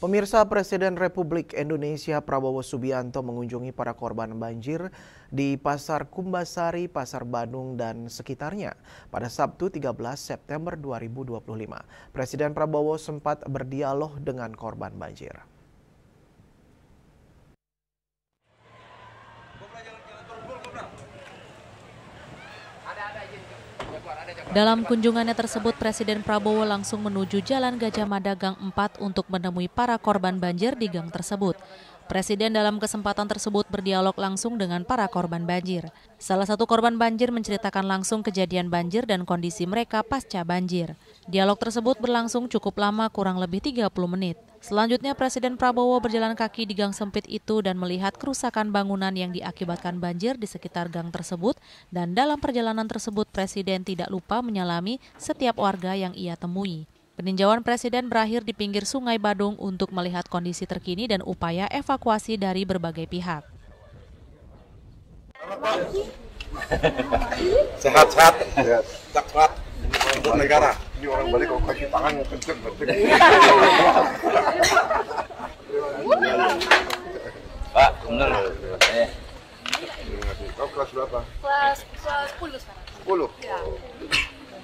Pemirsa, Presiden Republik Indonesia Prabowo Subianto mengunjungi para korban banjir di Pasar Kumbasari, Pasar Badung, dan sekitarnya pada Sabtu 13 September 2025. Presiden Prabowo sempat berdialog dengan korban banjir. Dalam kunjungannya tersebut, Presiden Prabowo langsung menuju Jalan Gajah Mada Gang 4 untuk menemui para korban banjir di gang tersebut. Presiden dalam kesempatan tersebut berdialog langsung dengan para korban banjir. Salah satu korban banjir menceritakan langsung kejadian banjir dan kondisi mereka pasca banjir. Dialog tersebut berlangsung cukup lama, kurang lebih 30 menit. Selanjutnya, Presiden Prabowo berjalan kaki di gang sempit itu dan melihat kerusakan bangunan yang diakibatkan banjir di sekitar gang tersebut. Dan dalam perjalanan tersebut, Presiden tidak lupa menyalami setiap warga yang ia temui. Peninjauan Presiden berakhir di pinggir Sungai Badung untuk melihat kondisi terkini dan upaya evakuasi dari berbagai pihak. Sehat-sehat, sehat untuk negara. Ini orang balik kalau kaki tangan kenceng. Pak, bener. Kau kelas berapa? Kelas 10 sekarang. 10? Ya.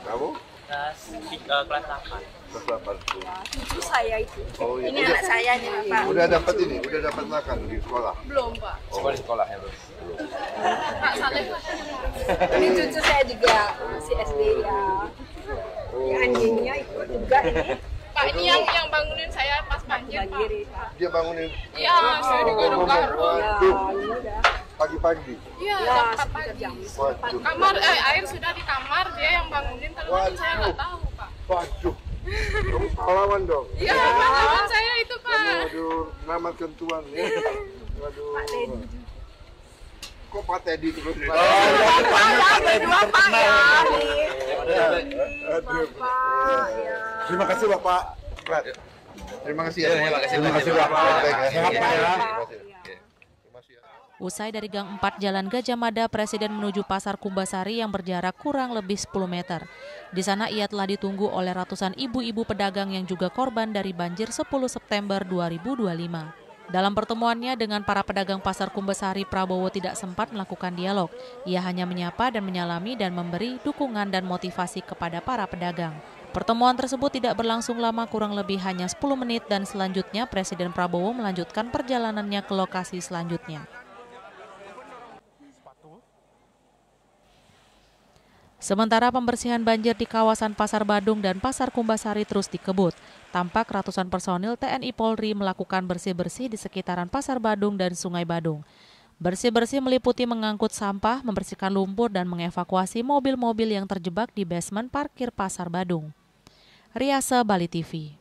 Kamu? Kelas 8. Kelas 8. Cucu saya itu. Oh, iya. Ini anak saya nih, Pak. Udah dapat ini? Udah dapat makan di sekolah? Belum, Pak. Sekolah ya, Bro. Pak Saleh. Ini cucu saya juga masih SD ya. Yang anjingnya ikut juga ini. Pak, ini yang bangunin saya pas banjir, Pak. Banjir, Pak. Dia bangunin? Iya, saya juga udah garuk. Ya, ini udah. Pagi-pagi? Iya, Ya, jam 4 sekitar pagi. jam Waduh. Kamar, air sudah di kamar, dia yang bangunin. Kalau ini saya nggak tahu, Pak. Waduh. Kamu pahlawan dong? Iya, pahlawan saya itu, Pak. Waduh, selamatkan Tuhan ya. Waduh. Kok Pak Teddy terus? Ada dua Pak ya. Aduh. Bapak, ya. Terima kasih Bapak. Terima kasih ya. Terima kasih. Terima kasih Bapak. Baik ya. Sehat Pak ya. Usai dari Gang 4 Jalan Gajah Mada, Presiden menuju Pasar Kumbasari yang berjarak kurang lebih 10 meter. Di sana ia telah ditunggu oleh ratusan ibu-ibu pedagang yang juga korban dari banjir 10 September 2025. Dalam pertemuannya dengan para pedagang Pasar Kumbasari, Prabowo tidak sempat melakukan dialog. Ia hanya menyapa dan menyalami dan memberi dukungan dan motivasi kepada para pedagang. Pertemuan tersebut tidak berlangsung lama, kurang lebih hanya 10 menit dan selanjutnya Presiden Prabowo melanjutkan perjalanannya ke lokasi selanjutnya. Sementara pembersihan banjir di kawasan Pasar Badung dan Pasar Kumbasari terus dikebut. Tampak ratusan personil TNI Polri melakukan bersih-bersih di sekitaran Pasar Badung dan Sungai Badung. Bersih-bersih meliputi mengangkut sampah, membersihkan lumpur, dan mengevakuasi mobil-mobil yang terjebak di basement parkir Pasar Badung. Riasa Bali TV.